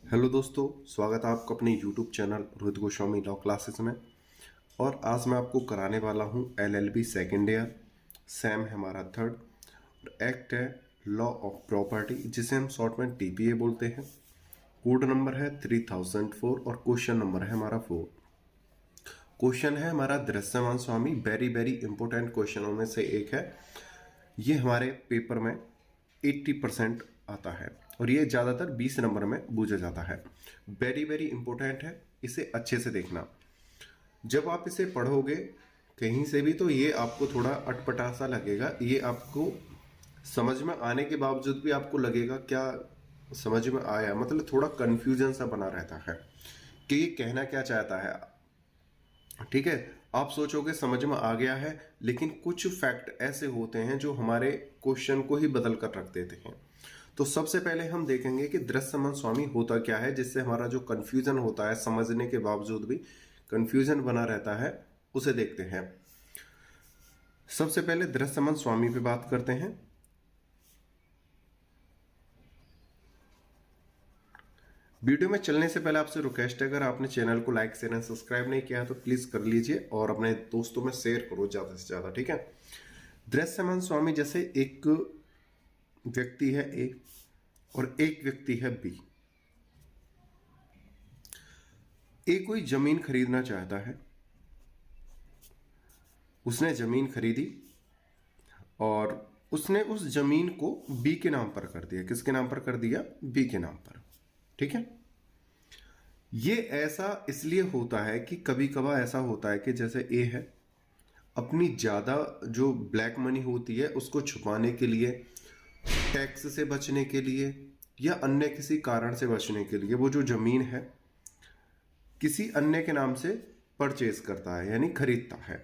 Hello दोस्तों, स्वागत है आपका अपने YouTube channel Rohit Goswami law classes में। और आज मैं आपको कराने वाला हूँ एलएलबी सेकेंड ईयर, सैम है हमारा थर्ड, और एक्ट है लॉ ऑफ प्रॉपर्टी, जिसे हम शॉर्ट में टीपीए बोलते हैं। कोड नंबर है 3004 और क्वेश्चन नंबर है हमारा 4। क्वेश्चन है हमारा दृश्यमान स्वामी, वेरी वेरी इंपॉर्टेंट क्वेश्चनों में से एक है। ये हमारे पेपर में 80% आता है और ये ज़्यादातर 20 नंबर में पूछा जाता है। वेरी वेरी इंपॉर्टेंट है, इसे अच्छे से देखना। जब आप इसे पढ़ोगे कहीं से भी तो ये आपको थोड़ा अटपटा सा लगेगा। ये आपको समझ में आने के बावजूद भी आपको लगेगा क्या समझ में आया, मतलब थोड़ा कंफ्यूजन सा बना रहता है कि ये कहना क्या चाहता है। ठीक है, आप सोचोगे समझ में आ गया है, लेकिन कुछ फैक्ट ऐसे होते हैं जो हमारे क्वेश्चन को ही बदल कर रख देते हैं। तो सबसे पहले हम देखेंगे कि दृश्यमान स्वामी होता क्या है, जिससे हमारा जो कंफ्यूजन होता है, समझने के बावजूद भी कंफ्यूजन बना रहता है, उसे देखते हैं। सबसे पहले दृश्यमान स्वामी पे बात करते हैं। वीडियो में चलने से पहले आपसे रिक्वेस्ट है, अगर आपने चैनल को लाइक शेयर एंड सब्सक्राइब नहीं किया तो प्लीज कर लीजिए और अपने दोस्तों में शेयर करो ज्यादा से ज्यादा। ठीक है, दृश्यमान स्वामी जैसे एक व्यक्ति है ए और एक व्यक्ति है बी। ए कोई जमीन खरीदना चाहता है, उसने जमीन खरीदी और उसने उस जमीन को बी के नाम पर कर दिया। किसके नाम पर कर दिया? बी के नाम पर। ठीक है, ये ऐसा इसलिए होता है कि कभी कभार ऐसा होता है कि जैसे ए है, अपनी ज्यादा जो ब्लैक मनी होती है उसको छुपाने के लिए, टैक्स से बचने के लिए या अन्य किसी कारण से बचने के लिए वो जो जमीन है किसी अन्य के नाम से परचेज करता है, यानी खरीदता है,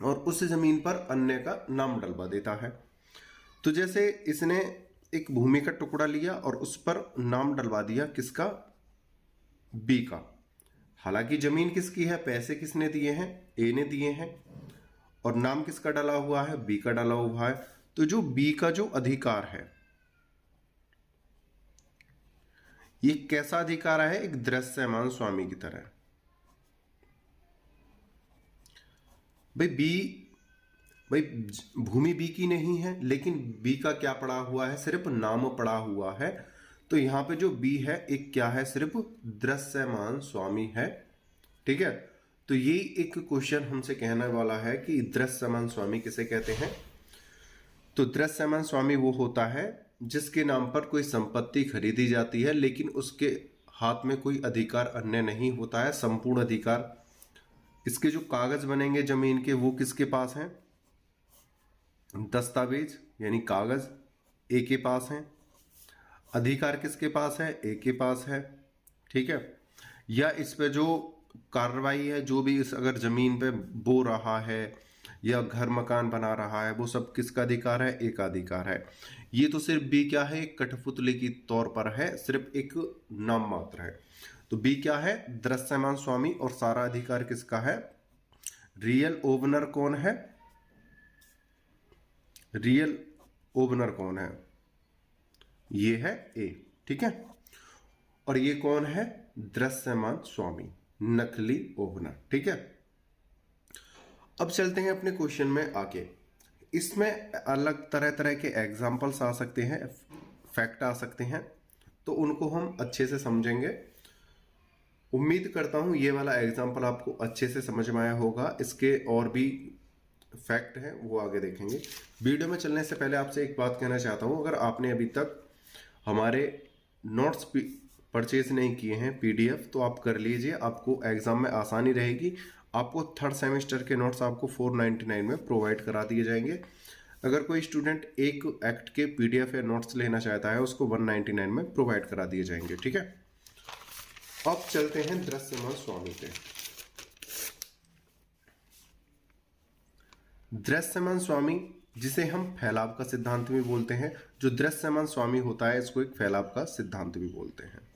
और उस जमीन पर अन्य का नाम डलवा देता है। तो जैसे इसने एक भूमि का टुकड़ा लिया और उस पर नाम डलवा दिया, किसका? बी का। हालांकि जमीन किसकी है, पैसे किसने दिए हैं? ए ने दिए हैं, और नाम किसका डला हुआ है? बी का डला हुआ है। तो जो बी का जो अधिकार है, ये कैसा अधिकार है? एक दृश्यमान स्वामी की तरह। भाई भूमि बी की नहीं है, लेकिन बी का क्या पड़ा हुआ है? सिर्फ नाम पड़ा हुआ है। तो यहां पे जो बी है एक क्या है? सिर्फ दृश्यमान स्वामी है। ठीक है, तो ये एक क्वेश्चन हमसे कहने वाला है कि दृश्यमान स्वामी किसे कहते हैं। तो दृश्यमान स्वामी वो होता है जिसके नाम पर कोई संपत्ति खरीदी जाती है, लेकिन उसके हाथ में कोई अधिकार अन्य नहीं होता है, संपूर्ण अधिकार। इसके जो कागज बनेंगे जमीन के, वो किसके पास हैं? दस्तावेज यानी कागज ए के पास हैं। अधिकार किसके पास है? ए के पास है। ठीक है, या इस पे जो कार्रवाई है, जो भी इस अगर जमीन पे बो रहा है या घर मकान बना रहा है, वो सब किसका अधिकार है? एक अधिकार है। ये तो सिर्फ बी क्या है? कठपुतली की तौर पर है, सिर्फ एक नाम मात्र है। तो बी क्या है? दृश्यमान स्वामी, और सारा अधिकार किसका है? रियल ओनर कौन है? रियल ओनर कौन है? ये है ए। ठीक है, और ये कौन है? दृश्यमान स्वामी, नकली ओनर। ठीक है, अब चलते हैं अपने क्वेश्चन में आगे। इसमें अलग तरह तरह के एग्जाम्पल्स आ सकते हैं, फैक्ट आ सकते हैं, तो उनको हम अच्छे से समझेंगे। उम्मीद करता हूं ये वाला एग्जाम्पल आपको अच्छे से समझ में आया होगा। इसके और भी फैक्ट हैं, वो आगे देखेंगे। वीडियो में चलने से पहले आपसे एक बात कहना चाहता हूं, अगर आपने अभी तक हमारे नोट्स परचेज नहीं किए हैं पीडीएफ, तो आप कर लीजिए, आपको एग्जाम में आसानी रहेगी। आपको थर्ड सेमेस्टर के नोट्स आपको 499 में प्रोवाइड करा दिए जाएंगे। अगर कोई स्टूडेंट एक एक्ट के पीडीएफ या नोट्स लेना चाहता है, उसको 199 में प्रोवाइड करा दिए जाएंगे। ठीक है, अब चलते हैं दृश्यमान स्वामी पे। दृश्यमान स्वामी, जिसे हम फैलाव का सिद्धांत भी बोलते हैं, जो दृश्यमान स्वामी होता है इसको एक फैलाव का सिद्धांत भी बोलते हैं।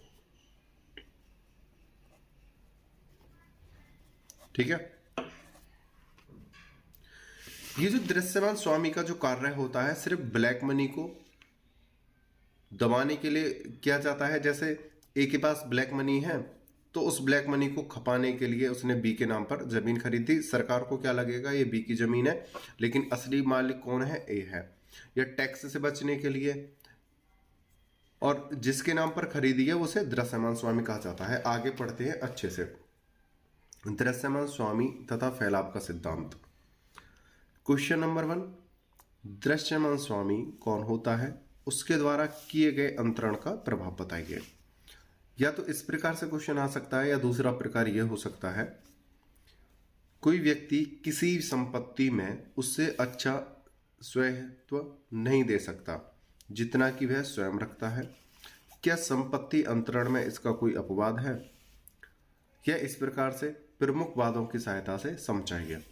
ठीक है, ये जो दृश्यमान स्वामी का जो कार्य होता है, सिर्फ ब्लैक मनी को दबाने के लिए किया जाता है। जैसे ए के पास ब्लैक मनी है, तो उस ब्लैक मनी को खपाने के लिए उसने बी के नाम पर जमीन खरीदी। सरकार को क्या लगेगा ये बी की जमीन है, लेकिन असली मालिक कौन है, ए है। या टैक्स से बचने के लिए, और जिसके नाम पर खरीदी है उसे दृश्यमान स्वामी कहा जाता है। आगे पढ़ते हैं अच्छे से। दृश्यमान स्वामी तथा फैलाव का सिद्धांत। क्वेश्चन नंबर 1, दृश्यमान स्वामी कौन होता है, उसके द्वारा किए गए अंतरण का प्रभाव बताइए। या तो इस प्रकार से क्वेश्चन आ सकता है, या दूसरा प्रकार यह हो सकता है, कोई व्यक्ति किसी संपत्ति में उससे अच्छा स्वामित्व नहीं दे सकता जितना कि वह स्वयं रखता है। क्या संपत्ति अंतरण में इसका कोई अपवाद है? या इस प्रकार से प्रमुख वादों की सहायता से समझाइए।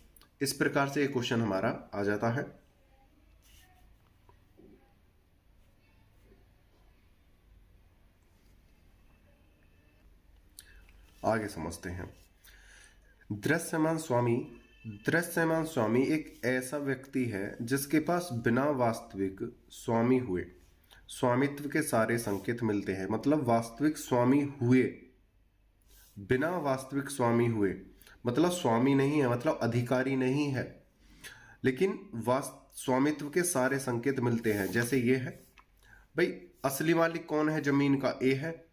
इस प्रकार से एक क्वेश्चन हमारा आ जाता है। आगे समझते हैं। दृश्यमान स्वामी एक ऐसा व्यक्ति है जिसके पास बिना वास्तविक स्वामी हुए स्वामित्व के सारे संकेत मिलते हैं। मतलब वास्तविक स्वामी हुए, बिना वास्तविक स्वामी हुए मतलब स्वामी नहीं है, मतलब अधिकारी नहीं है, लेकिन स्वामित्व के सारे संकेत मिलते हैं। जैसे ये है भाई, असली मालिक कौन है जमीन का, ए है,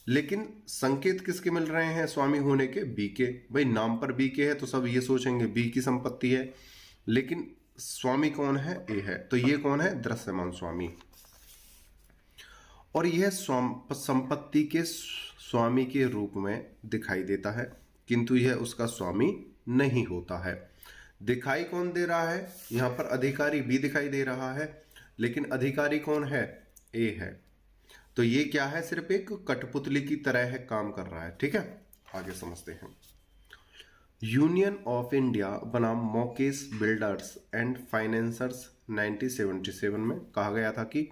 लेकिन संकेत किसके मिल रहे हैं स्वामी होने के, बी के। भाई नाम पर बी के है तो सब ये सोचेंगे बी की संपत्ति है, लेकिन स्वामी कौन है, ए है। तो ये कौन है, दृश्यमान स्वामी। और यह संपत्ति के स्वामी के रूप में दिखाई देता है, किंतु यह उसका स्वामी नहीं होता है। दिखाई कौन दे रहा है, यहां पर अधिकारी बी दिखाई दे रहा है, लेकिन अधिकारी कौन है, ए है। तो ये क्या है, सिर्फ एक कठपुतली की तरह है, काम कर रहा है। ठीक है, आगे समझते हैं। यूनियन ऑफ इंडिया बनाम मोकेश बिल्डर्स एंड फाइनेंसर्स 1977 में कहा गया था कि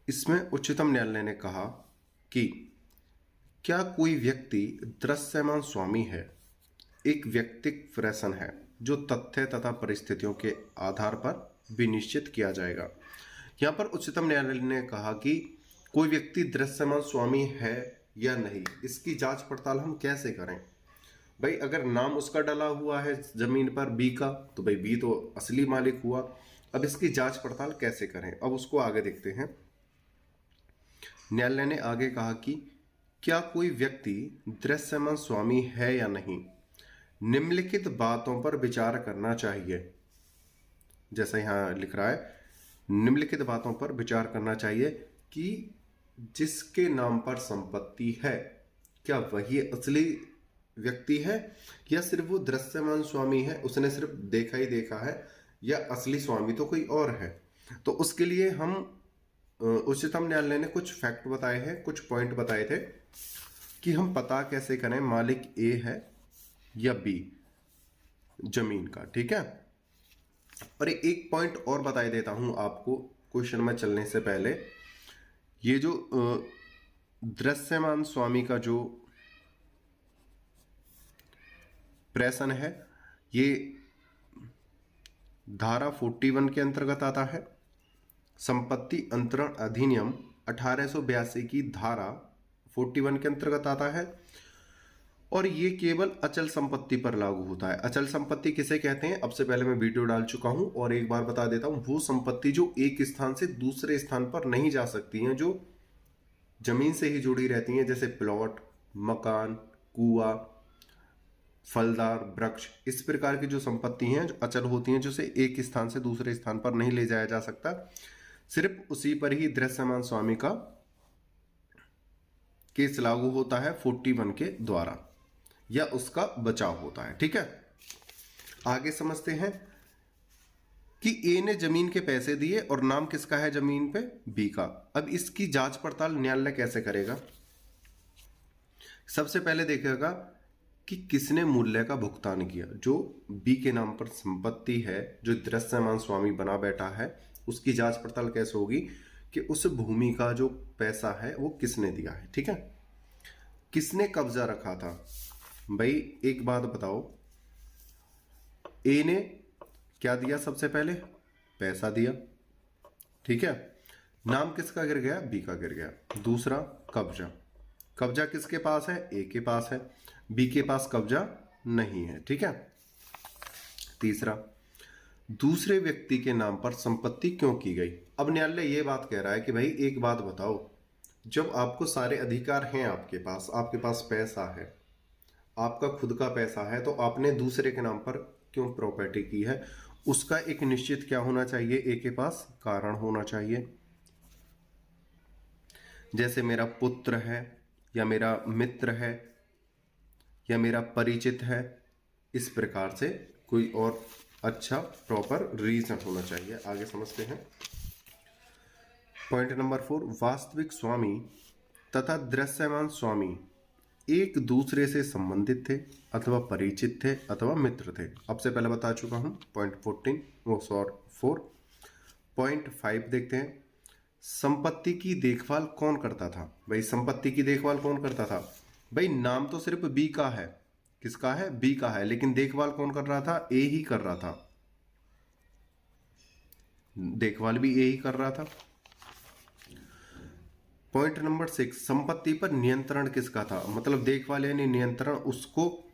इसमें उच्चतम न्यायालय ने कहा कि क्या कोई व्यक्ति दृश्यमान स्वामी है, एक व्यक्तिक प्रश्न है जो तथ्य तथा परिस्थितियों के आधार पर विनिश्चित किया जाएगा। यहां पर उच्चतम न्यायालय ने कहा कि कोई व्यक्ति दृश्यमान स्वामी है या नहीं, इसकी जांच पड़ताल हम कैसे करें। भाई अगर नाम उसका डला हुआ है जमीन पर बी का, तो भाई बी तो असली मालिक हुआ। अब इसकी जांच पड़ताल कैसे करें, अब उसको आगे देखते हैं। न्यायालय ने आगे कहा कि क्या कोई व्यक्ति दृश्यमान स्वामी है या नहीं, निम्नलिखित बातों पर विचार करना चाहिए। जैसा यहां लिख रहा है, निम्नलिखित बातों पर विचार करना चाहिए कि जिसके नाम पर संपत्ति है, क्या वही असली व्यक्ति है, या सिर्फ वो दृश्यमान स्वामी है, उसने सिर्फ देखा ही देखा है, या असली स्वामी तो कोई और है। तो उसके लिए हम उच्चतम न्यायालय ने कुछ फैक्ट बताए हैं, कुछ पॉइंट बताए थे कि हम पता कैसे करें मालिक ए है या बी जमीन का। ठीक है, और एक पॉइंट और बता देता हूं आपको क्वेश्चन में चलने से पहले। ये जो दृश्यमान स्वामी का जो प्रश्न है, ये धारा 41 के अंतर्गत आता है। संपत्ति अंतरण अधिनियम 1882 की धारा 41 के अंतर्गत आता है, और ये केवल अचल संपत्ति पर लागू होता है। अचल संपत्ति किसे कहते हैं, अब से पहले मैं वीडियो डाल चुका हूं, और एक बार बता देता हूं। वो संपत्ति जो एक स्थान से दूसरे स्थान पर नहीं जा सकती हैं, जो जमीन से ही जुड़ी रहती हैं, जैसे प्लॉट, मकान, कुआं, फलदार वृक्ष, इस प्रकार की जो संपत्ति हैं जो अचल होती हैं, जिसे एक स्थान से दूसरे स्थान पर नहीं ले जाया जा सकता, सिर्फ उसी पर ही दृश्यमान स्वामी का केस लागू होता है 41 के द्वारा, या उसका बचाव होता है। ठीक है, आगे समझते हैं कि ए ने जमीन के पैसे दिए और नाम किसका है जमीन पे, बी का। अब इसकी जांच पड़ताल न्यायालय कैसे करेगा। सबसे पहले देखेगा कि किसने मूल्य का भुगतान किया। जो बी के नाम पर संपत्ति है, जो दृश्यमान स्वामी बना बैठा है, उसकी जांच पड़ताल कैसे होगी कि उस भूमि का जो पैसा है वो किसने दिया है। ठीक है, किसने कब्जा रखा था। भाई एक बात बताओ, ए ने क्या दिया, सबसे पहले पैसा दिया। ठीक है, नाम किसका गिर गया? बी का गिर गया। दूसरा, कब्जा। कब्जा किसके पास है? ए के पास है। बी के पास कब्जा नहीं है। ठीक है। तीसरा, दूसरे व्यक्ति के नाम पर संपत्ति क्यों की गई? अब न्यायालय ये बात कह रहा है कि भाई एक बात बताओ, जब आपको सारे अधिकार हैं, आपके पास पैसा है, आपका खुद का पैसा है, तो आपने दूसरे के नाम पर क्यों प्रॉपर्टी की है? उसका एक निश्चित क्या होना चाहिए? ए के पास कारण होना चाहिए। जैसे मेरा पुत्र है, या मेरा मित्र है, या मेरा परिचित है, इस प्रकार से कोई और अच्छा प्रॉपर रीजन होना चाहिए। आगे समझते हैं। पॉइंट नंबर 4, वास्तविक स्वामी तथा दृश्यमान स्वामी एक दूसरे से संबंधित थे अथवा परिचित थे अथवा मित्र थे। अब से पहले बता चुका हूं। पॉइंट 4। पॉइंट 5 देखते हैं। संपत्ति की देखभाल कौन करता था? भाई संपत्ति की देखभाल कौन करता था? भाई नाम तो सिर्फ बी का है। किसका है? बी का है। लेकिन देखभाल कौन कर रहा था? ए ही कर रहा था। देखभाल भी ए ही कर रहा था। पॉइंट नंबर 6, संपत्ति पर नियंत्रण किसका था? मतलब देखभाल यानी नियंत्रण, उसको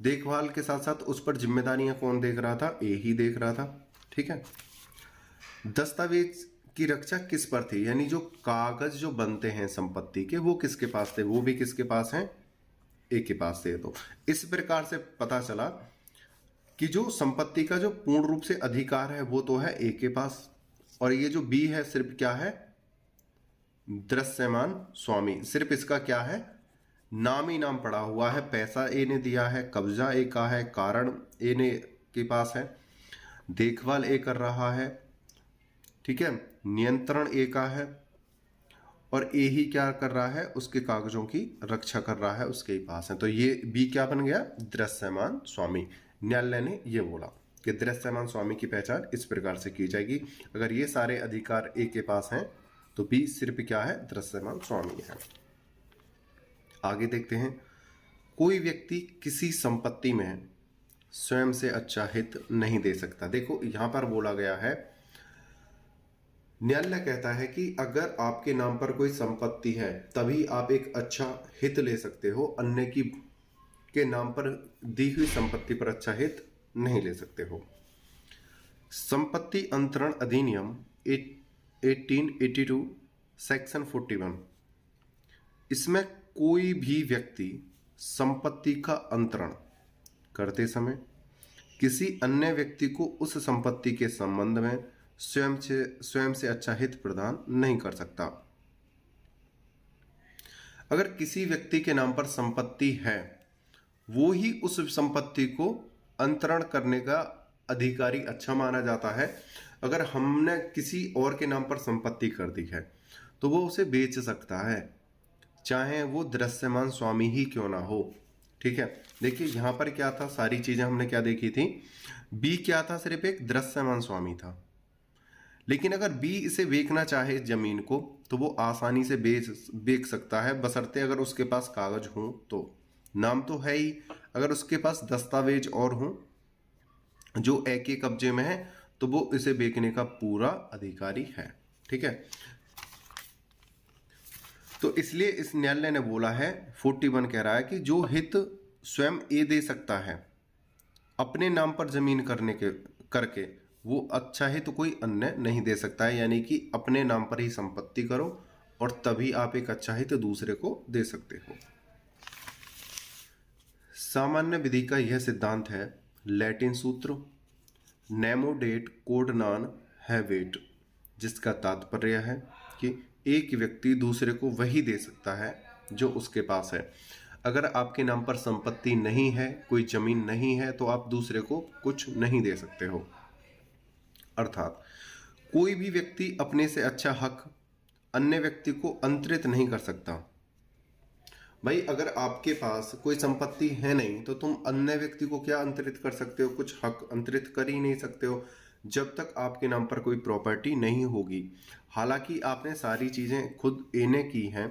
देखभाल के साथ साथ उस पर जिम्मेदारियां कौन देख रहा था? ए ही देख रहा था। ठीक है। दस्तावेज की रक्षा किस पर थी? यानी जो कागज जो बनते हैं संपत्ति के, वो किसके पास थे? वो भी किसके पास हैं? ए के पास थे। तो इस प्रकार से पता चला कि जो संपत्ति का जो पूर्ण रूप से अधिकार है वो तो है ए के पास, और ये जो बी है सिर्फ क्या है? दृश्यमान स्वामी। सिर्फ इसका क्या है? नाम ही नाम पड़ा हुआ है। पैसा ए ने दिया है, कब्जा ए का है, कारण ए ने के पास है, देखभाल ए कर रहा है। ठीक है। नियंत्रण ए का है, और ए ही क्या कर रहा है? उसके कागजों की रक्षा कर रहा है, उसके ही पास है। तो ये बी क्या बन गया? दृश्यमान स्वामी। न्यायालय ने यह बोला कि दृश्यमान स्वामी की पहचान इस प्रकार से की जाएगी। अगर ये सारे अधिकार ए के पास हैं तो बी सिर्फ क्या है? दृश्यमान स्वामी है। आगे देखते हैं। कोई व्यक्ति किसी संपत्ति में स्वयं से अच्छा हित नहीं दे सकता। देखो यहां पर बोला गया है, न्यायालय कहता है कि अगर आपके नाम पर कोई संपत्ति है तभी आप एक अच्छा हित ले सकते हो, अन्य की के नाम पर दी हुई संपत्ति पर अच्छा हित नहीं ले सकते हो। संपत्ति अंतरण अधिनियम 1882 सेक्शन 41, इसमें कोई भी व्यक्ति संपत्ति का अंतरण करते समय किसी अन्य व्यक्ति को उस संपत्ति के संबंध में स्वयं से अच्छा हित प्रदान नहीं कर सकता। अगर किसी व्यक्ति के नाम पर संपत्ति है, वो ही उस संपत्ति को अंतरण करने का अधिकारी अच्छा माना जाता है। अगर हमने किसी और के नाम पर संपत्ति कर दी है तो वो उसे बेच सकता है, चाहे वो दृश्यमान स्वामी ही क्यों ना हो। ठीक है। देखिए यहां पर क्या था, सारी चीजें हमने क्या देखी थी? बी क्या था? सिर्फ एक दृश्यमान स्वामी था। लेकिन अगर बी इसे बेचना चाहे जमीन को तो वो आसानी से बेच सकता है, बशर्ते अगर उसके पास कागज हो तो। नाम तो है ही, अगर उसके पास दस्तावेज और हो जो ए के कब्जे में है तो वो इसे बेचने का पूरा अधिकारी है। ठीक है। तो इसलिए इस न्यायालय ने बोला है, 41 कह रहा है कि जो हित स्वयं ए दे सकता है अपने नाम पर जमीन करके, वो अच्छा हित तो कोई अन्य नहीं दे सकता है। यानी कि अपने नाम पर ही संपत्ति करो और तभी आप एक अच्छा हित दूसरे को दे सकते हो। सामान्य विधि का यह सिद्धांत है, लैटिन सूत्र नेमो डेट कोड नॉन हैवेट, जिसका तात्पर्य है कि एक व्यक्ति दूसरे को वही दे सकता है जो उसके पास है। अगर आपके नाम पर संपत्ति नहीं है, कोई जमीन नहीं है, तो आप दूसरे को कुछ नहीं दे सकते हो। अर्थात कोई भी व्यक्ति अपने से अच्छा हक अन्य व्यक्ति को अंतरित नहीं कर सकता। भाई अगर आपके पास कोई संपत्ति है नहीं तो तुम अन्य व्यक्ति को क्या अंतरित कर सकते हो? कुछ हक अंतरित कर ही नहीं सकते हो जब तक आपके नाम पर कोई प्रॉपर्टी नहीं होगी। हालांकि आपने सारी चीजें खुद इन्हें की हैं,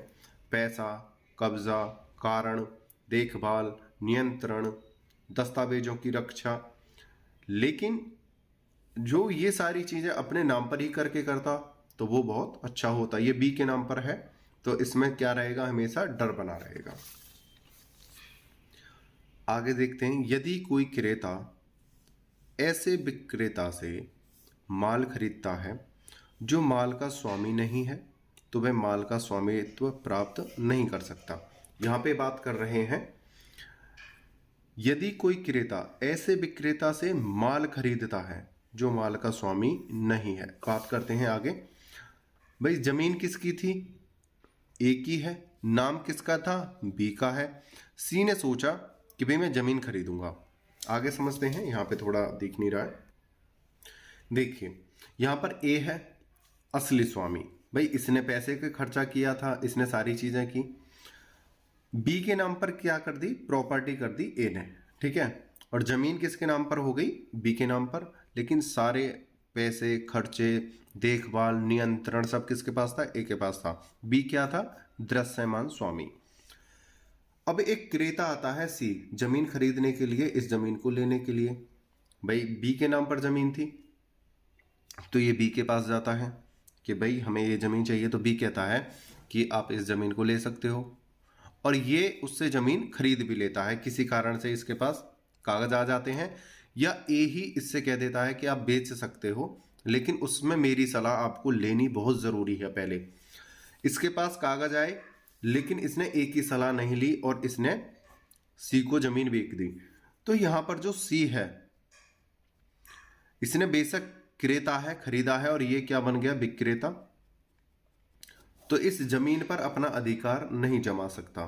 पैसा, कब्जा, कारण, देखभाल, नियंत्रण, दस्तावेजों की रक्षा, लेकिन जो ये सारी चीजें अपने नाम पर ही करके करता तो वो बहुत अच्छा होता। ये बी के नाम पर है तो इसमें क्या रहेगा, हमेशा डर बना रहेगा। आगे देखते हैं, यदि कोई क्रेता ऐसे विक्रेता से माल खरीदता है जो माल का स्वामी नहीं है तो वह माल का स्वामित्व प्राप्त नहीं कर सकता। यहां पे बात कर रहे हैं, यदि कोई क्रेता ऐसे विक्रेता से माल खरीदता है जो माल का स्वामी नहीं है। बात करते हैं आगे। भाई जमीन किसकी थी, ए की है, नाम किसका था, बी का है। सी ने सोचा कि भाई मैं जमीन खरीदूंगा। आगे समझते हैं, यहां पे थोड़ा दिख नहीं रहा है। देखिए यहां पर ए है असली स्वामी, भाई इसने पैसे का खर्चा किया था, इसने सारी चीजें की। बी के नाम पर क्या कर दी, प्रॉपर्टी कर दी ए ने, ठीक है। और जमीन किसके नाम पर हो गई, बी के नाम पर, लेकिन सारे पैसे खर्चे देखभाल नियंत्रण सब किसके पास था, ए के पास था। बी क्या था, दृश्यमान स्वामी। अब एक क्रेता आता है सी जमीन खरीदने के लिए, इस जमीन को लेने के लिए। भाई बी के नाम पर जमीन थी तो ये बी के पास जाता है कि भाई हमें ये जमीन चाहिए, तो बी कहता है कि आप इस जमीन को ले सकते हो। और ये उससे जमीन खरीद भी लेता है, किसी कारण से इसके पास कागज आ जाते हैं, या ए ही इससे कह देता है कि आप बेच सकते हो, लेकिन उसमें मेरी सलाह आपको लेनी बहुत जरूरी है। पहले इसके पास कागज आए लेकिन इसने ए की सलाह नहीं ली और इसने सी को जमीन बेच दी। तो यहां पर जो सी है इसने बेशक क्रेता है, खरीदा है, और ये क्या बन गया, विक्रेता। तो इस जमीन पर अपना अधिकार नहीं जमा सकता,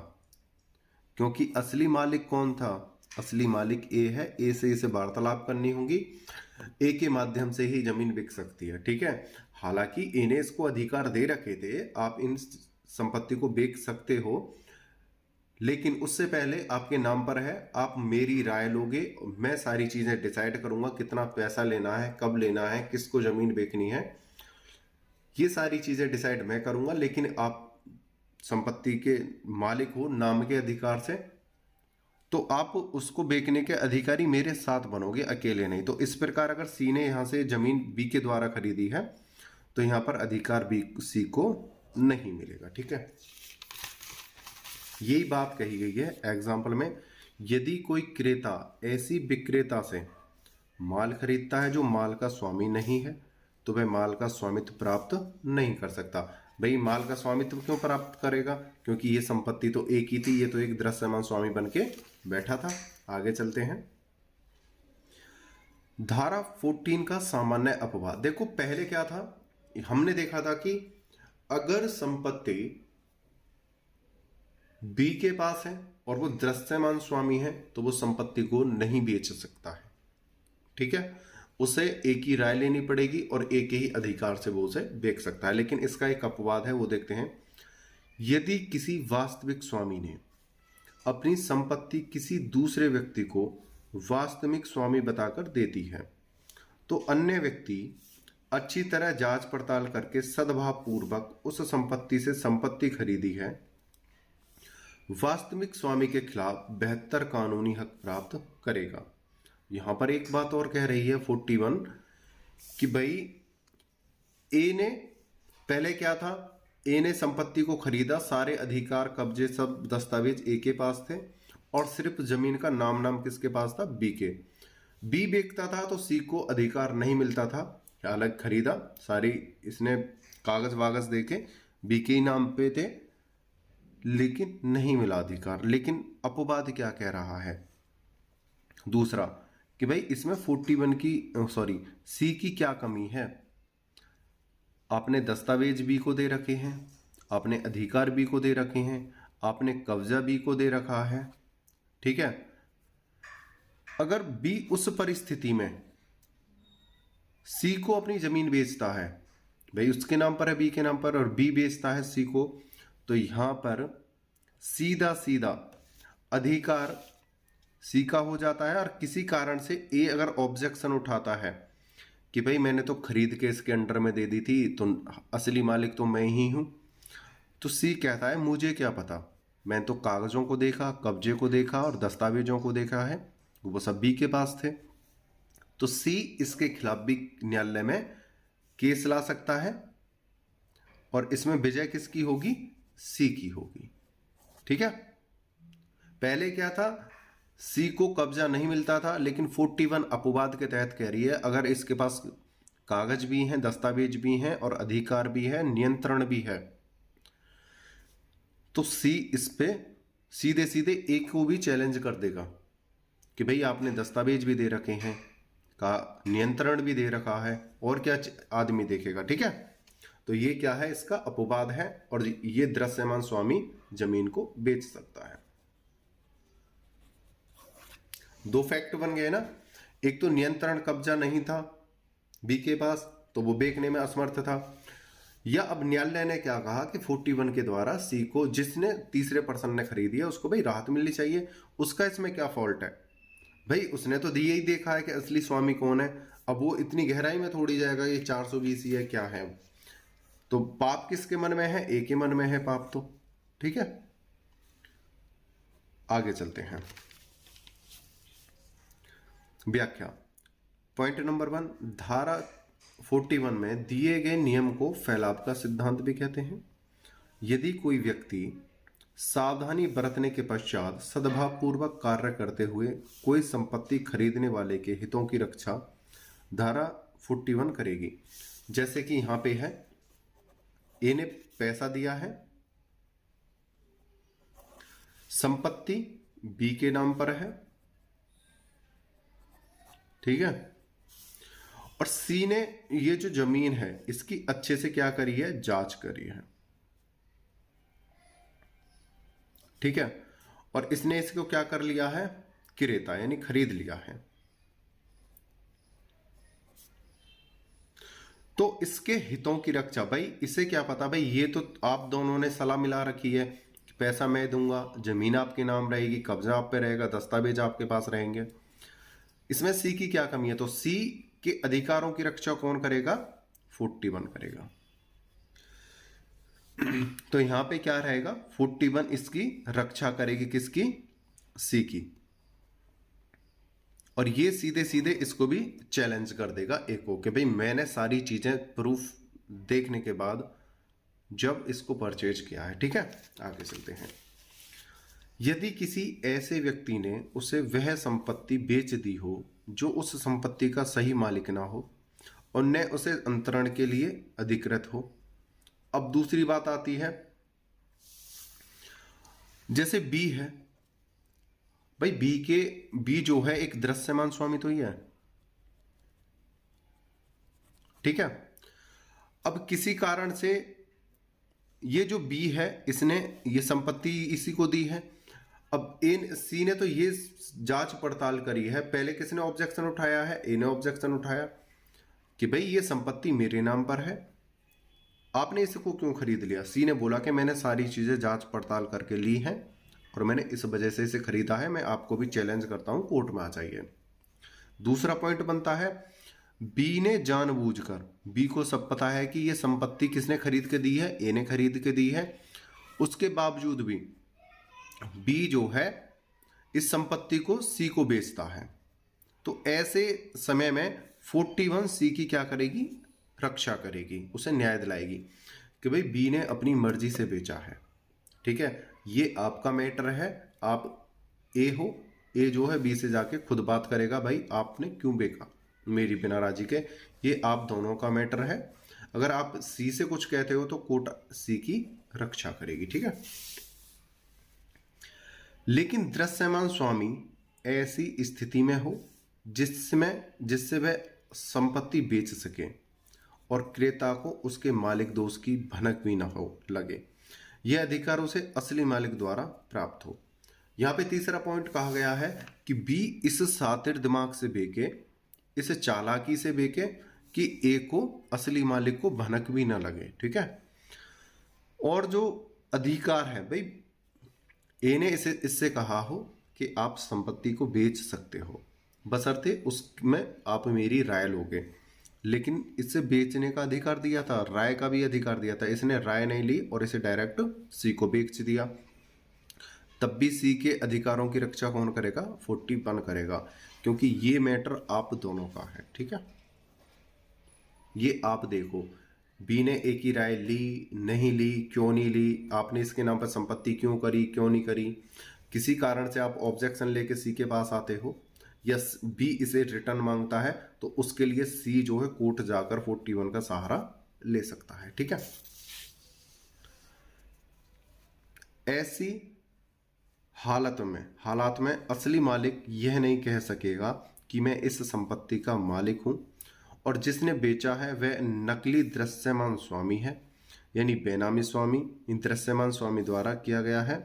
क्योंकि असली मालिक कौन था, असली मालिक ए है। ए से इसे वार्तालाप करनी होगी, ए के माध्यम से ही जमीन बिक सकती है, ठीक है। हालांकि ए ने इसको अधिकार दे रखे थे, आप इन संपत्ति को बेच सकते हो, लेकिन उससे पहले आपके नाम पर है, आप मेरी राय लोगे, मैं सारी चीजें डिसाइड करूंगा, कितना पैसा लेना है, कब लेना है, किसको जमीन बेचनी है, ये सारी चीजें डिसाइड मैं करूंगा। लेकिन आप संपत्ति के मालिक हो नाम के अधिकार से, तो आप उसको बेचने के अधिकारी मेरे साथ बनोगे, अकेले नहीं। तो इस प्रकार अगर सी ने यहां से जमीन बी के द्वारा खरीदी है तो यहां पर अधिकार बी सी को नहीं मिलेगा, ठीक है। यही बात कही गई है एग्जाम्पल में, यदि कोई क्रेता ऐसी विक्रेता से माल खरीदता है जो माल का स्वामी नहीं है तो वह माल का स्वामित्व प्राप्त नहीं कर सकता। भाई माल का स्वामित्व क्यों प्राप्त करेगा, क्योंकि ये संपत्ति तो एक ही थी, ये तो एक दृश्यमान स्वामी बन के बैठा था। आगे चलते हैं, धारा 14 का सामान्य अपवाद। देखो पहले क्या था, हमने देखा था कि अगर संपत्ति बी के पास है और वो दृश्यमान स्वामी है तो वो संपत्ति को नहीं बेच सकता है, ठीक है। उसे एक ही राय लेनी पड़ेगी और एक ही अधिकार से वो उसे बेच सकता है। लेकिन इसका एक अपवाद है, वो देखते हैं। यदि किसी वास्तविक स्वामी ने अपनी संपत्ति किसी दूसरे व्यक्ति को वास्तविक स्वामी बताकर देती है तो अन्य व्यक्ति अच्छी तरह जांच पड़ताल करके सद्भाव पूर्वक उस संपत्ति से संपत्ति खरीदी है, वास्तविक स्वामी के खिलाफ बेहतर कानूनी हक प्राप्त करेगा। यहां पर एक बात और कह रही है 41 कि भाई ए ने पहले क्या था, ए ने संपत्ति को खरीदा, सारे अधिकार कब्जे सब दस्तावेज ए के पास थे और सिर्फ जमीन का नाम किसके पास था, बी के। बी बेचता था तो सी को अधिकार नहीं मिलता था, अलग खरीदा, सारी इसने कागज वागज देके बी के नाम पे थे, लेकिन नहीं मिला अधिकार। लेकिन अपवाद क्या कह रहा है दूसरा कि भाई इसमें 41 की सी की क्या कमी है, आपने दस्तावेज बी को दे रखे हैं, आपने अधिकार बी को दे रखे हैं, आपने कब्जा बी को दे रखा है, ठीक है। अगर बी उस परिस्थिति में सी को अपनी जमीन बेचता है, भाई उसके नाम पर है बी के नाम पर, और बी बेचता है सी को, तो यहां पर सीधा सीधा अधिकार सी का हो जाता है। और किसी कारण से ए अगर ऑब्जेक्शन उठाता है कि भाई मैंने तो खरीद के इसके अंडर में दे दी थी, तो असली मालिक तो मैं ही हूं, तो सी कहता है मुझे क्या पता, मैं तो कागजों को देखा, कब्जे को देखा और दस्तावेजों को देखा है, वो सब बी के पास थे। तो सी इसके खिलाफ भी न्यायालय में केस ला सकता है और इसमें विजय किसकी होगी? सी की होगी। ठीक है, पहले क्या था, सी को कब्जा नहीं मिलता था, लेकिन 41 अपवाद के तहत कह रही है अगर इसके पास कागज भी हैं, दस्तावेज भी हैं और अधिकार भी है, नियंत्रण भी है, तो सी इस पे सीधे सीधे ए को भी चैलेंज कर देगा कि भाई आपने दस्तावेज भी दे रखे हैं, का नियंत्रण भी दे रखा है, और क्या आदमी देखेगा। ठीक है, तो ये क्या है, इसका अपवाद है, और ये दृश्यमान स्वामी जमीन को बेच सकता है। दो फैक्ट बन गए ना, एक तो नियंत्रण कब्जा नहीं था बी के पास, तो वो बेचने में असमर्थ था, या अब न्यायालय ने क्या कहा कि 41 के द्वारा सी को, जिसने तीसरे पर्सन ने खरीदी है, उसको भाई राहत मिलनी चाहिए। उसका इसमें क्या फॉल्ट है भाई, उसने तो दिए ही देखा है कि असली स्वामी कौन है। अब वो इतनी गहराई में थोड़ी जाएगा ये 420 है क्या है, तो पाप किसके मन में है? ए के मन में है पाप तो। ठीक है, आगे चलते हैं। व्याख्या, पॉइंट नंबर 1, धारा 41 में दिए गए नियम को फैलाव का सिद्धांत भी कहते हैं। यदि कोई व्यक्ति सावधानी बरतने के पश्चात सद्भावपूर्वक कार्य करते हुए कोई संपत्ति खरीदने वाले के हितों की रक्षा धारा 41 करेगी। जैसे कि यहां पे है, ए ने पैसा दिया है, संपत्ति बी के नाम पर है, ठीक है, और सी ने ये जो जमीन है इसकी अच्छे से क्या करी है? जांच करी है। ठीक है, और इसने इसको क्या कर लिया है? क्रेता यानी खरीद लिया है। तो इसके हितों की रक्षा, भाई इसे क्या पता, भाई ये तो आप दोनों ने सलाह मिला रखी है कि पैसा मैं दूंगा, जमीन आपके नाम रहेगी, कब्जा आप पे रहेगा, दस्तावेज आपके पास रहेंगे। इसमें सी की क्या कमी है? तो सी के अधिकारों की रक्षा कौन करेगा? 41 करेगा। तो यहां पे क्या रहेगा? 41 इसकी रक्षा करेगी, किसकी? सी की। और ये सीधे सीधे इसको भी चैलेंज कर देगा ए को कि भाई मैंने सारी चीजें प्रूफ देखने के बाद जब इसको परचेज किया है। ठीक है, आगे चलते हैं। यदि किसी ऐसे व्यक्ति ने उसे वह संपत्ति बेच दी हो जो उस संपत्ति का सही मालिक ना हो और न उसे अंतरण के लिए अधिकृत हो। अब दूसरी बात आती है, जैसे बी है, भाई बी जो है एक दृश्यमान स्वामी तो ही है। ठीक है, अब किसी कारण से ये जो बी है इसने ये संपत्ति इसी को दी है। अब सी ने तो ये जांच पड़ताल करी है, पहले किसने ऑब्जेक्शन उठाया है? ए ने ऑब्जेक्शन उठाया कि भाई ये संपत्ति मेरे नाम पर है, आपने इसको क्यों खरीद लिया? सी ने बोला कि मैंने सारी चीजें जांच पड़ताल करके ली हैं और मैंने इस वजह से इसे खरीदा है, मैं आपको भी चैलेंज करता हूं, कोर्ट में आ जाइए। दूसरा पॉइंट बनता है, बी ने जानबूझकर, बी को सब पता है कि ये संपत्ति किसने खरीद के दी है? ए ने खरीद के दी है, उसके बावजूद भी बी जो है इस संपत्ति को सी को बेचता है। तो ऐसे समय में 41 सी की क्या करेगी? रक्षा करेगी, उसे न्याय दिलाएगी कि भाई बी ने अपनी मर्जी से बेचा है। ठीक है, ये आपका मैटर है, आप ए हो, ए जो है बी से जाके खुद बात करेगा, भाई आपने क्यों बेचा मेरी बिना राजी के, ये आप दोनों का मैटर है। अगर आप सी से कुछ कहते हो तो कोर्ट सी की रक्षा करेगी। ठीक है, लेकिन दृश्यमान स्वामी ऐसी स्थिति में हो जिससे वह संपत्ति बेच सके और क्रेता को उसके मालिक दोष की भनक भी न हो लगे, यह अधिकार उसे असली मालिक द्वारा प्राप्त हो। यहां पे तीसरा पॉइंट कहा गया है कि बी इस सातिर दिमाग से बेके, इस चालाकी से बेके कि ए को असली मालिक को भनक भी न लगे। ठीक है, और जो अधिकार है, भाई ए ने इससे कहा हो कि आप संपत्ति को बेच सकते हो, बशर्ते उसमें आप मेरी राय लोगे, लेकिन इससे बेचने का अधिकार दिया था, राय का भी अधिकार दिया था, इसने राय नहीं ली और इसे डायरेक्ट सी को बेच दिया। तब भी सी के अधिकारों की रक्षा कौन करेगा? 41 करेगा, क्योंकि ये मैटर आप दोनों का है। ठीक है, ये आप देखो, बी ने ए की राय ली, नहीं ली, क्यों नहीं ली, आपने इसके नाम पर संपत्ति क्यों करी, क्यों नहीं करी, किसी कारण से आप ऑब्जेक्शन लेके सी के पास आते हो, या बी इसे रिटर्न मांगता है, तो उसके लिए सी जो है कोर्ट जाकर 41 का सहारा ले सकता है। ठीक है, ऐसी हालात में असली मालिक यह नहीं कह सकेगा कि मैं इस संपत्ति का मालिक हूं, और जिसने बेचा है वह नकली दृश्यमान स्वामी है, यानी बेनामी स्वामी, इन दृश्यमान स्वामी द्वारा किया गया है।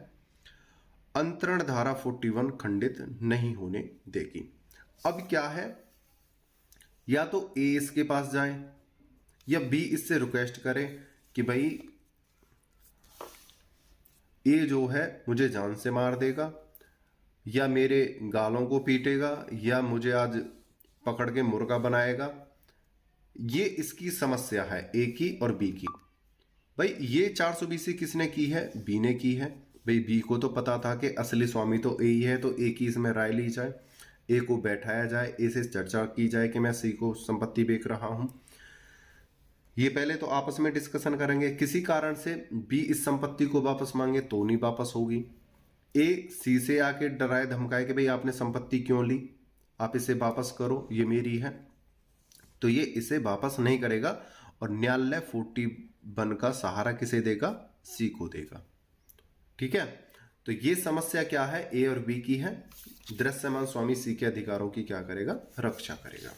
अंतरण धारा 41 खंडित नहीं होने देगी। अब क्या है, या तो ए इसके पास जाए या बी इससे रिक्वेस्ट करे कि भाई ए जो है मुझे जान से मार देगा, या मेरे गालों को पीटेगा, या मुझे आज पकड़ के मुर्गा बनाएगा। ये इसकी समस्या है, ए की और बी की। भाई ये 420 किसने की है, बी ने की है। भाई बी को तो पता था कि असली स्वामी तो ए ही है, तो ए की इसमें राय ली जाए, ए को बैठाया जाए, ए से चर्चा की जाए कि मैं सी को संपत्ति बेच रहा हूं। ये पहले तो आपस में डिस्कशन करेंगे, किसी कारण से बी इस संपत्ति को वापस मांगे तो नहीं वापस होगी। ए सी से आके डराए धमकाए कि भाई आपने संपत्ति क्यों ली, आप इसे वापस करो, ये मेरी है, तो ये इसे वापस नहीं करेगा, और न्यायालय 41 का सहारा किसे देगा, सी को देगा। ठीक है, तो ये समस्या क्या है, ए और बी की है। दृश्यमान स्वामी सी के अधिकारों की क्या करेगा, रक्षा करेगा।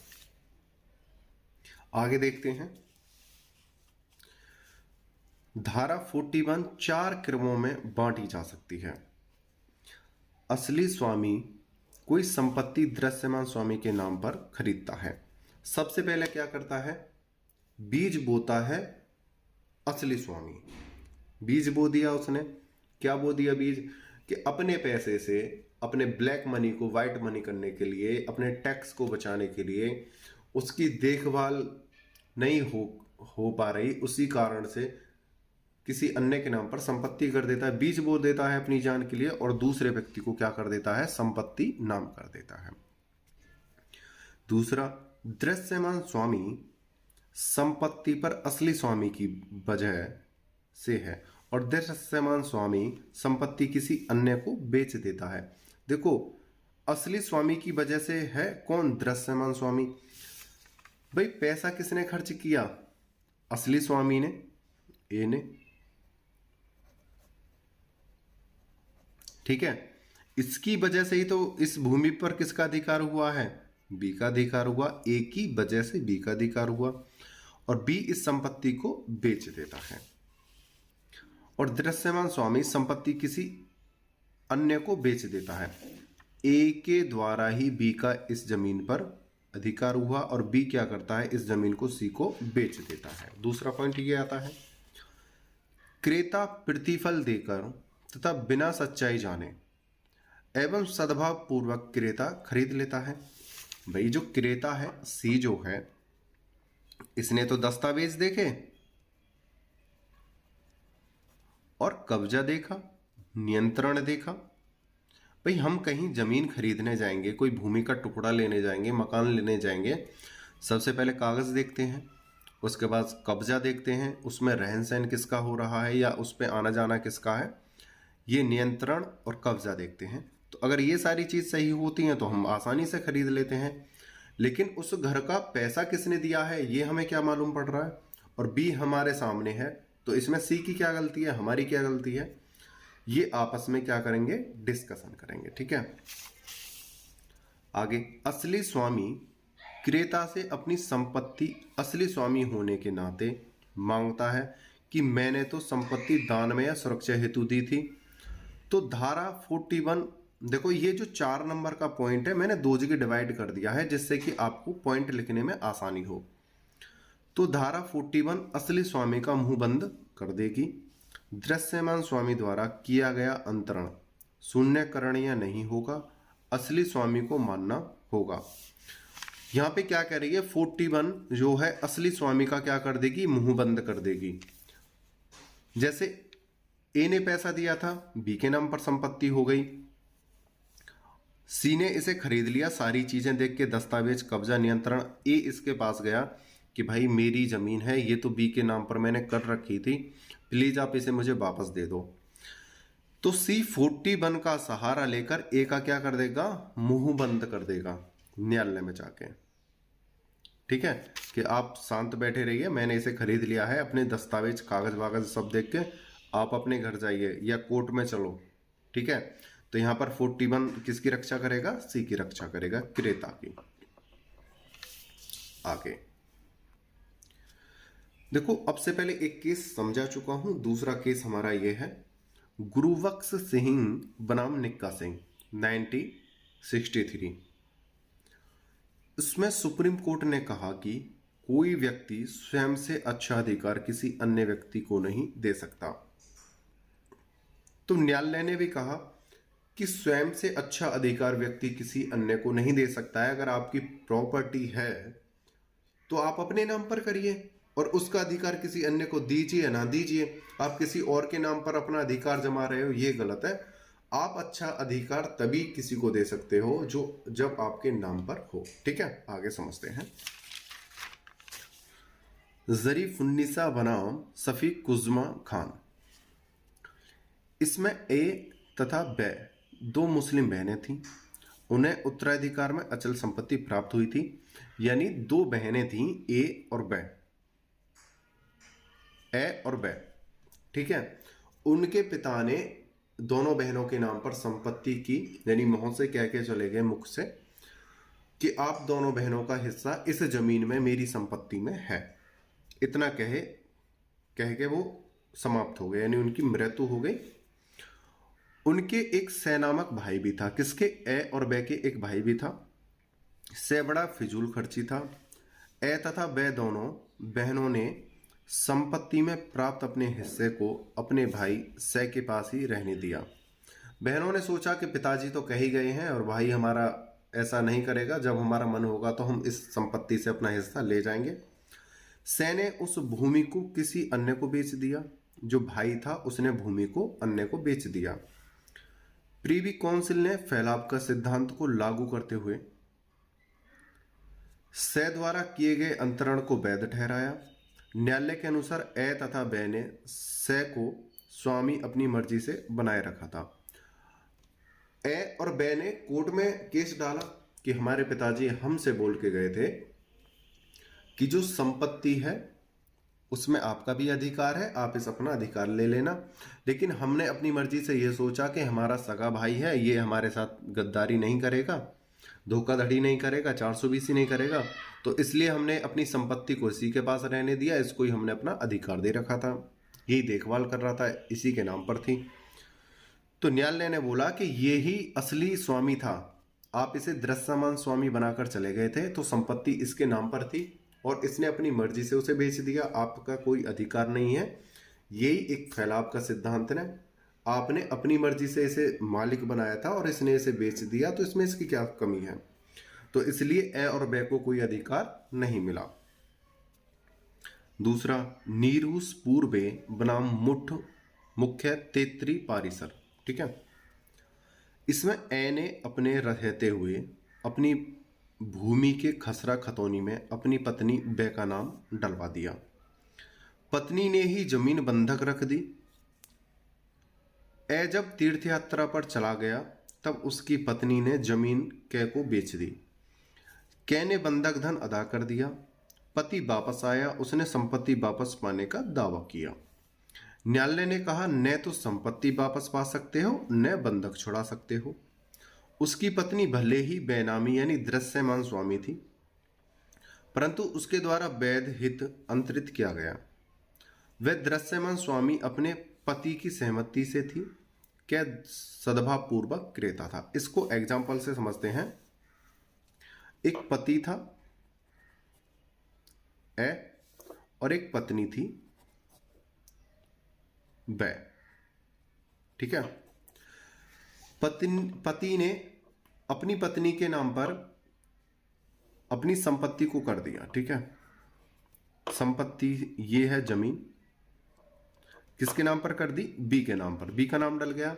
आगे देखते हैं। धारा 41 4 क्रमों में बांटी जा सकती है। असली स्वामी कोई संपत्ति दृश्यमान स्वामी के नाम पर खरीदता है। सबसे पहले क्या करता है, बीज बोता है असली स्वामी। बीज बो दिया उसने, क्या बो दिया बीज, कि अपने पैसे से अपने ब्लैक मनी को व्हाइट मनी करने के लिए, अपने टैक्स को बचाने के लिए, उसकी देखभाल नहीं हो पा रही, उसी कारण से किसी अन्य के नाम पर संपत्ति कर देता है। बीज बो देता है अपनी जान के लिए, और दूसरे व्यक्ति को क्या कर देता है, संपत्ति नाम कर देता है। दूसरा, दृश्यमान स्वामी संपत्ति पर असली स्वामी की वजह से है, और दृश्यमान स्वामी संपत्ति किसी अन्य को बेच देता है। देखो, असली स्वामी की वजह से है कौन, दृश्यमान स्वामी। भाई पैसा किसने खर्च किया, असली स्वामी ने, ए ने। ठीक है, इसकी वजह से ही तो इस भूमि पर किसका अधिकार हुआ है, बी का अधिकार हुआ। ए की वजह से बी का अधिकार हुआ, और बी इस संपत्ति को बेच देता है, और दृश्यमान स्वामी संपत्ति किसी अन्य को बेच देता है। ए के द्वारा ही बी का इस जमीन पर अधिकार हुआ, और बी क्या करता है, इस जमीन को सी को बेच देता है। दूसरा पॉइंट ये आता है, क्रेता प्रतिफल देकर तथा बिना सच्चाई जाने एवं सद्भाव पूर्वक क्रेता खरीद लेता है। भाई जो क्रेता है सी जो है, इसने तो दस्तावेज देखे और कब्जा देखा, नियंत्रण देखा। भाई हम कहीं जमीन खरीदने जाएंगे, कोई भूमि का टुकड़ा लेने जाएंगे, मकान लेने जाएंगे, सबसे पहले कागज देखते हैं, उसके बाद कब्जा देखते हैं, उसमें रहन सहन किसका हो रहा है या उस पर आना जाना किसका है, ये नियंत्रण और कब्जा देखते हैं। तो अगर ये सारी चीज सही होती हैं तो हम आसानी से खरीद लेते हैं। लेकिन उस घर का पैसा किसने दिया है ये हमें क्या मालूम पड़ रहा है, और बी हमारे सामने है, तो इसमें सी की क्या गलती है, हमारी क्या गलती है, ये आपस में क्या करेंगे, डिस्कशन करेंगे। ठीक है, आगे, असली स्वामी क्रेता से अपनी संपत्ति असली स्वामी होने के नाते मांगता है कि मैंने तो संपत्ति दान में या सुरक्षा हेतु दी थी। तो धारा 41, देखो ये जो 4 नंबर का पॉइंट है मैंने 2 जगह डिवाइड कर दिया है जिससे कि आपको पॉइंट लिखने में आसानी हो। तो धारा 41 असली स्वामी का मुंह बंद कर देगी। दृश्यमान स्वामी द्वारा किया गया अंतरण शून्यकरणीय नहीं होगा, असली स्वामी को मानना होगा। यहां पे क्या कह रही है, 41 जो है असली स्वामी का क्या कर देगी, मुंह बंद कर देगी। जैसे ए ने पैसा दिया था, बी के नाम पर संपत्ति हो गई, सी ने इसे खरीद लिया, सारी चीजें देख के दस्तावेज कब्जा नियंत्रण, ए इसके पास गया कि भाई मेरी ज़मीन है, ये तो बी के नाम पर मैंने कर रखी थी, प्लीज़ आप इसे मुझे वापस दे दो। तो C41 का सहारा लेकर ए का क्या कर देगा, मुंह बंद कर देगा न्यायालय में जाके। ठीक है, कि आप शांत बैठे रहिए, मैंने इसे खरीद लिया है, अपने दस्तावेज कागज वागज सब देख के आप अपने घर जाइए या कोर्ट में चलो। ठीक है, तो यहां पर 41 किसकी रक्षा करेगा, सी की रक्षा करेगा, क्रेता की। आगे देखो, अब से पहले एक केस समझा चुका हूं, दूसरा केस हमारा यह है गुरुबख्श सिंह बनाम निक्का सिंह 1963। इसमें सुप्रीम कोर्ट ने कहा कि कोई व्यक्ति स्वयं से अच्छा अधिकार किसी अन्य व्यक्ति को नहीं दे सकता। तो न्यायालय ने भी कहा कि स्वयं से अच्छा अधिकार व्यक्ति किसी अन्य को नहीं दे सकता है। अगर आपकी प्रॉपर्टी है तो आप अपने नाम पर करिए और उसका अधिकार किसी अन्य को दीजिए या ना दीजिए। आप किसी और के नाम पर अपना अधिकार जमा रहे हो, ये गलत है। आप अच्छा अधिकार तभी किसी को दे सकते हो जो जब आपके नाम पर हो। ठीक है, आगे समझते हैं। ज़रीफुन्निसा बनाम शफीक कुज़मा खान। इसमें ए तथा बै दो मुस्लिम बहनें थीं। उन्हें उत्तराधिकार में अचल संपत्ति प्राप्त हुई थी। यानी दो बहनें थीं, ए और बै, ए और बै। ठीक है, उनके पिता ने दोनों बहनों के नाम पर संपत्ति की, यानी मुंह से कह के चले गए, मुख से, कि आप दोनों बहनों का हिस्सा इस जमीन में मेरी संपत्ति में है। इतना कह के वो समाप्त हो गए, यानी उनकी मृत्यु हो गई। उनके एक सै नामक भाई भी था। किसके, ए और बै के एक भाई भी था। सै बड़ा फिजूल खर्ची था। ए तथा बै दोनों बहनों ने संपत्ति में प्राप्त अपने हिस्से को अपने भाई सै के पास ही रहने दिया। बहनों ने सोचा कि पिताजी तो कह ही गए हैं और भाई हमारा ऐसा नहीं करेगा, जब हमारा मन होगा तो हम इस संपत्ति से अपना हिस्सा ले जाएंगे। सै ने उस भूमि को किसी अन्य को बेच दिया। जो भाई था उसने भूमि को अन्य को बेच दिया। प्रीवी काउंसिल ने फैलाव का सिद्धांत को लागू करते हुए सै द्वारा किए गए अंतरण को वैध ठहराया। न्यायालय के अनुसार ए तथा बै ने सै को स्वामी अपनी मर्जी से बनाए रखा था। ए और बै ने कोर्ट में केस डाला कि हमारे पिताजी हमसे बोल के गए थे कि जो संपत्ति है उसमें आपका भी अधिकार है, आप इस अपना अधिकार ले लेना। लेकिन हमने अपनी मर्जी से यह सोचा कि हमारा सगा भाई है, ये हमारे साथ गद्दारी नहीं करेगा, धोखाधड़ी नहीं करेगा, 420 नहीं करेगा, तो इसलिए हमने अपनी संपत्ति को इसी के पास रहने दिया, इसको ही हमने अपना अधिकार दे रखा था, यही देखभाल कर रहा था, इसी के नाम पर थी। तो न्यायालय ने बोला कि ये ही असली स्वामी था, आप इसे दृश्यमान स्वामी बनाकर चले गए थे, तो संपत्ति इसके नाम पर थी और इसने अपनी मर्जी से उसे बेच दिया, आपका कोई अधिकार नहीं है। यही एक फैलाव का सिद्धांत है। आपने अपनी मर्जी से इसे मालिक बनाया था और इसने इसे बेच दिया, तो इसमें इसकी क्या कमी है। तो इसलिए ए और बै को कोई अधिकार नहीं मिला। दूसरा, नीरूस पूर्वे बनाम मुठ मुख्य तेत्री पारिसर। ठीक है, इसमें ए ने अपने रहते हुए अपनी भूमि के खसरा खतौनी में अपनी पत्नी बै का नाम डलवा दिया। पत्नी ने ही जमीन बंधक रख दी। ए जब तीर्थ यात्रा पर चला गया तब उसकी पत्नी ने जमीन कै को बेच दी। कै ने बंधक धन अदा कर दिया। पति वापस आया, उसने संपत्ति वापस पाने का दावा किया। न्यायालय ने कहा न तो संपत्ति वापस पा सकते हो न बंधक छुड़ा सकते हो। उसकी पत्नी भले ही बेनामी यानी दृश्यमान स्वामी थी, परंतु उसके द्वारा वैध हित अंतरित किया गया। वह दृश्यमान स्वामी अपने पति की सहमति से थी, क्या सद्भाव पूर्वक क्रेता था। इसको एग्जाम्पल से समझते हैं। एक पति था ए और एक पत्नी थी बै। ठीक है, पति ने अपनी पत्नी के नाम पर अपनी संपत्ति को कर दिया। ठीक है, संपत्ति ये है जमीन, किसके नाम पर कर दी, बी के नाम पर, बी का नाम डल गया।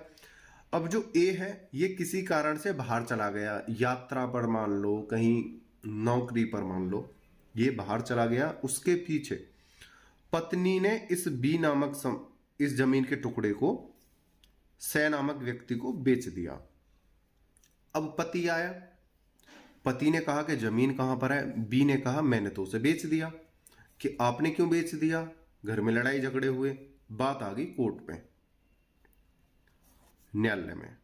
अब जो ए है ये किसी कारण से बाहर चला गया, यात्रा पर मान लो, कहीं नौकरी पर मान लो, ये बाहर चला गया। उसके पीछे पत्नी ने इस बी नामक इस जमीन के टुकड़े को सै नामक व्यक्ति को बेच दिया। अब पति आया, पति ने कहा कि जमीन कहां पर है। बी ने कहा मैंने तो उसे बेच दिया। कि आपने क्यों बेच दिया? घर में लड़ाई झगड़े हुए, बात आ गई कोर्ट पे, न्यायालय में।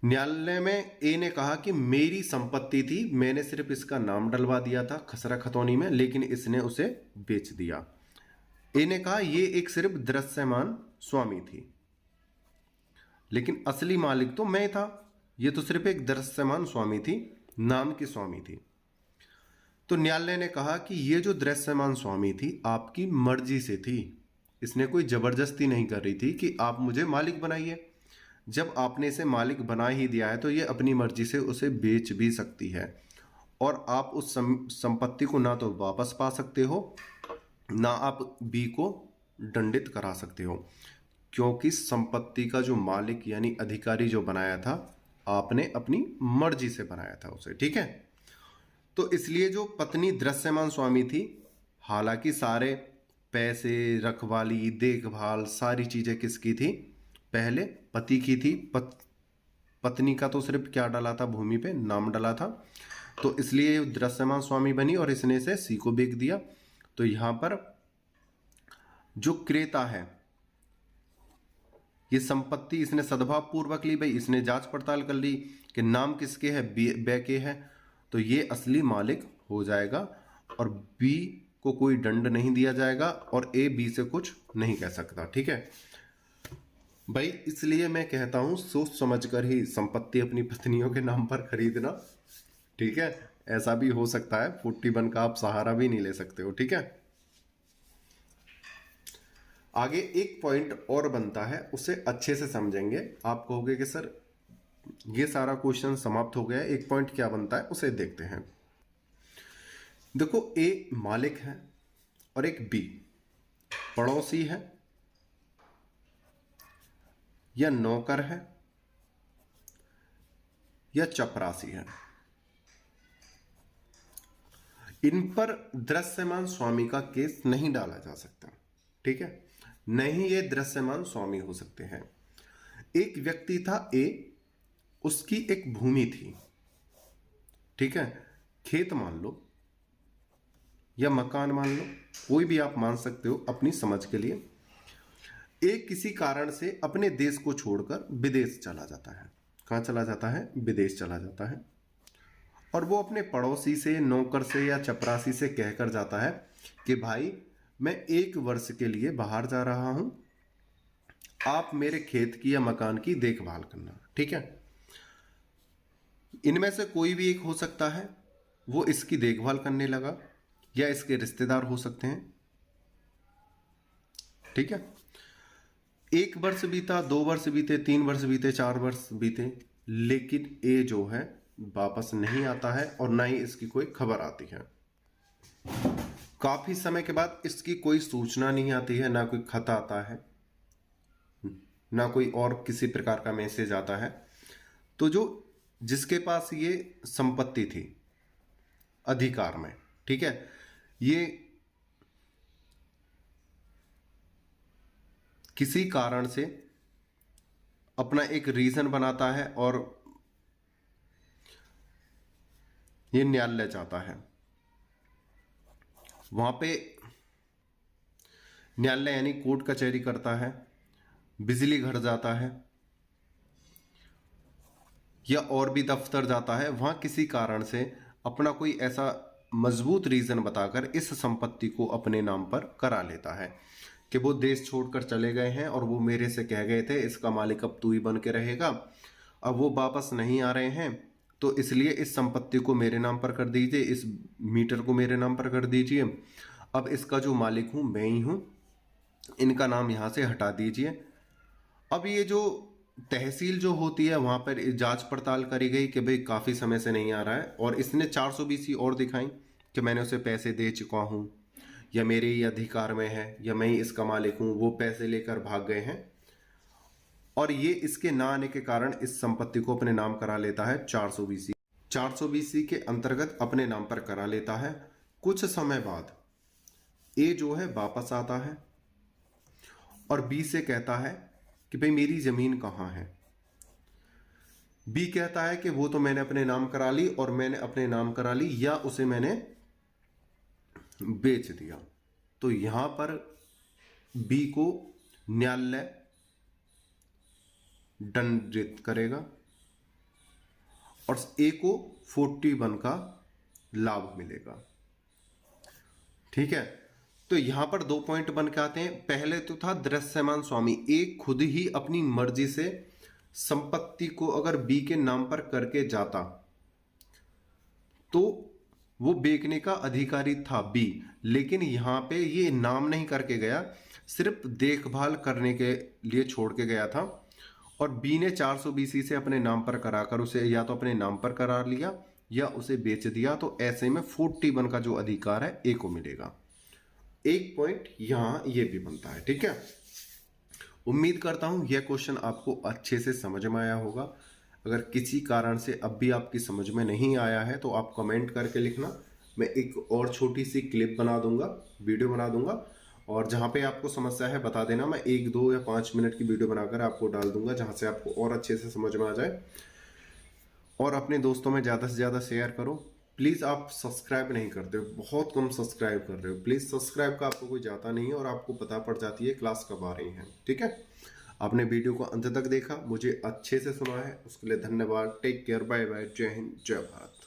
न्यायालय में ए ने कहा कि मेरी संपत्ति थी, मैंने सिर्फ इसका नाम डलवा दिया था खसरा खतौनी में, लेकिन इसने उसे बेच दिया। ए ने कहा ये एक सिर्फ दृश्यमान स्वामी थी, लेकिन असली मालिक तो मैं था। ये तो सिर्फ एक दृश्यमान स्वामी थी, नाम की स्वामी थी। तो न्यायालय ने कहा कि ये जो दृश्यमान स्वामी थी आपकी मर्जी से थी, इसने कोई जबरदस्ती नहीं कर रही थी कि आप मुझे मालिक बनाइए। जब आपने इसे मालिक बना ही दिया है तो ये अपनी मर्जी से उसे बेच भी सकती है, और आप उस संपत्ति को ना तो वापस पा सकते हो, ना आप बी को दंडित करा सकते हो, क्योंकि संपत्ति का जो मालिक यानी अधिकारी जो बनाया था आपने अपनी मर्जी से बनाया था उसे। ठीक है, तो इसलिए जो पत्नी दृश्यमान स्वामी थी, हालांकि सारे पैसे, रखवाली, देखभाल, सारी चीजें किसकी थी? पहले पति की थी। पत्नी का तो सिर्फ क्या डाला था? भूमि पे नाम डाला था। तो इसलिए दृश्यमान स्वामी बनी और इसने इसे सी को बेच दिया। तो यहां पर जो क्रेता है, ये संपत्ति इसने सद्भाव पूर्वक ली। भाई इसने जांच पड़ताल कर ली कि नाम किसके है, बे के है, तो ये असली मालिक हो जाएगा और बी को कोई दंड नहीं दिया जाएगा और ए बी से कुछ नहीं कह सकता। ठीक है भाई, इसलिए मैं कहता हूं सोच समझकर ही संपत्ति अपनी पत्नियों के नाम पर खरीदना। ठीक है, ऐसा भी हो सकता है 41 का आप सहारा भी नहीं ले सकते हो। ठीक है, आगे एक पॉइंट और बनता है, उसे अच्छे से समझेंगे। आप कहोगे कि सर ये सारा क्वेश्चन समाप्त हो गया, एक पॉइंट क्या बनता है उसे देखते हैं। देखो, ए मालिक है और एक बी पड़ोसी है या नौकर है या चपरासी है। इन पर दृश्यमान स्वामी का केस नहीं डाला जा सकता। ठीक है, नहीं ये दृश्यमान स्वामी हो सकते हैं। एक व्यक्ति था ए, उसकी एक भूमि थी। ठीक है, खेत मान लो या मकान मान लो, कोई भी आप मान सकते हो अपनी समझ के लिए। एक किसी कारण से अपने देश को छोड़कर विदेश चला जाता है। कहां चला जाता है? विदेश चला जाता है। और वो अपने पड़ोसी से, नौकर से या चपरासी से कहकर जाता है कि भाई मैं 1 वर्ष के लिए बाहर जा रहा हूं, आप मेरे खेत की या मकान की देखभाल करना। ठीक है, इनमें से कोई भी एक हो सकता है। वो इसकी देखभाल करने लगा या इसके रिश्तेदार हो सकते हैं। ठीक है, 1 वर्ष बीता, 2 वर्ष बीते, 3 वर्ष बीते, 4 वर्ष बीते, लेकिन ए जो है वापस नहीं आता है और ना ही इसकी कोई खबर आती है। काफी समय के बाद इसकी कोई सूचना नहीं आती है, ना कोई खत आता है, ना कोई और किसी प्रकार का मैसेज आता है। तो जो जिसके पास ये संपत्ति थी अधिकार में, ठीक है, ये किसी कारण से अपना एक रीजन बनाता है और ये न्यायालय जाता है। वहां पे न्यायालय यानी कोर्ट कचहरी करता है, बिजली घर जाता है या और भी दफ्तर जाता है। वहां किसी कारण से अपना कोई ऐसा मजबूत रीजन बताकर इस संपत्ति को अपने नाम पर करा लेता है कि वो देश छोड़कर चले गए हैं और वो मेरे से कह गए थे इसका मालिक अब तू ही बन के रहेगा, अब वो वापस नहीं आ रहे हैं, तो इसलिए इस संपत्ति को मेरे नाम पर कर दीजिए, इस मीटर को मेरे नाम पर कर दीजिए, अब इसका जो मालिक हूं मैं ही हूं, इनका नाम यहां से हटा दीजिए। अब ये जो तहसील जो होती है वहां पर जांच पड़ताल करी गई कि भाई काफी समय से नहीं आ रहा है और इसने 420 और दिखाई कि मैंने उसे पैसे दे चुका हूं या मेरे ही अधिकार में है या मैं ही इसका मालिक हूं। वो पैसे लेकर भाग गए हैं और ये इसके ना आने के कारण इस संपत्ति को अपने नाम करा लेता है 420 420 के अंतर्गत अपने नाम पर करा लेता है। कुछ समय बाद ए जो है वापस आता है और बी से कहता है कि भाई मेरी जमीन कहां है। बी कहता है कि वो तो मैंने अपने नाम करा ली, और मैंने अपने नाम करा ली या उसे मैंने बेच दिया। तो यहां पर बी को न्यायालय दंडित करेगा और ए को 41 का लाभ मिलेगा। ठीक है, तो यहां पर 2 पॉइंट बन के आते हैं। पहले तो था दृश्यमान स्वामी, ए खुद ही अपनी मर्जी से संपत्ति को अगर बी के नाम पर करके जाता तो वो बेचने का अधिकारी था बी, लेकिन यहां पे ये नाम नहीं करके गया, सिर्फ देखभाल करने के लिए छोड़ के गया था। और बी ने 420 से अपने नाम पर कराकर उसे या तो अपने नाम पर करा लिया या उसे बेच दिया। तो ऐसे में 41 का जो अधिकार है ए को मिलेगा। एक पॉइंट यहां ये भी बनता है। ठीक है, उम्मीद करता हूं यह क्वेश्चन आपको अच्छे से समझ में आया होगा। अगर किसी कारण से अब भी आपकी समझ में नहीं आया है तो आप कमेंट करके लिखना। मैं एक और छोटी सी क्लिप बना दूंगा, वीडियो बना दूंगा, और जहां पे आपको समस्या है बता देना। मैं 1, 2 या 5 मिनट की वीडियो बनाकर आपको डाल दूंगा जहां से आपको और अच्छे से समझ में आ जाए। और अपने दोस्तों में ज़्यादा से ज़्यादा शेयर करो। प्लीज़, आप सब्सक्राइब नहीं करते हो, बहुत कम सब्सक्राइब कर रहे हो। प्लीज़ सब्सक्राइब का आपको कोई जाता नहीं है और आपको पता पड़ जाती है क्लास कब आ रही है। ठीक है, आपने वीडियो को अंत तक देखा, मुझे अच्छे से सुना है, उसके लिए धन्यवाद। टेक केयर, बाय बाय, जय हिंद, जय भारत।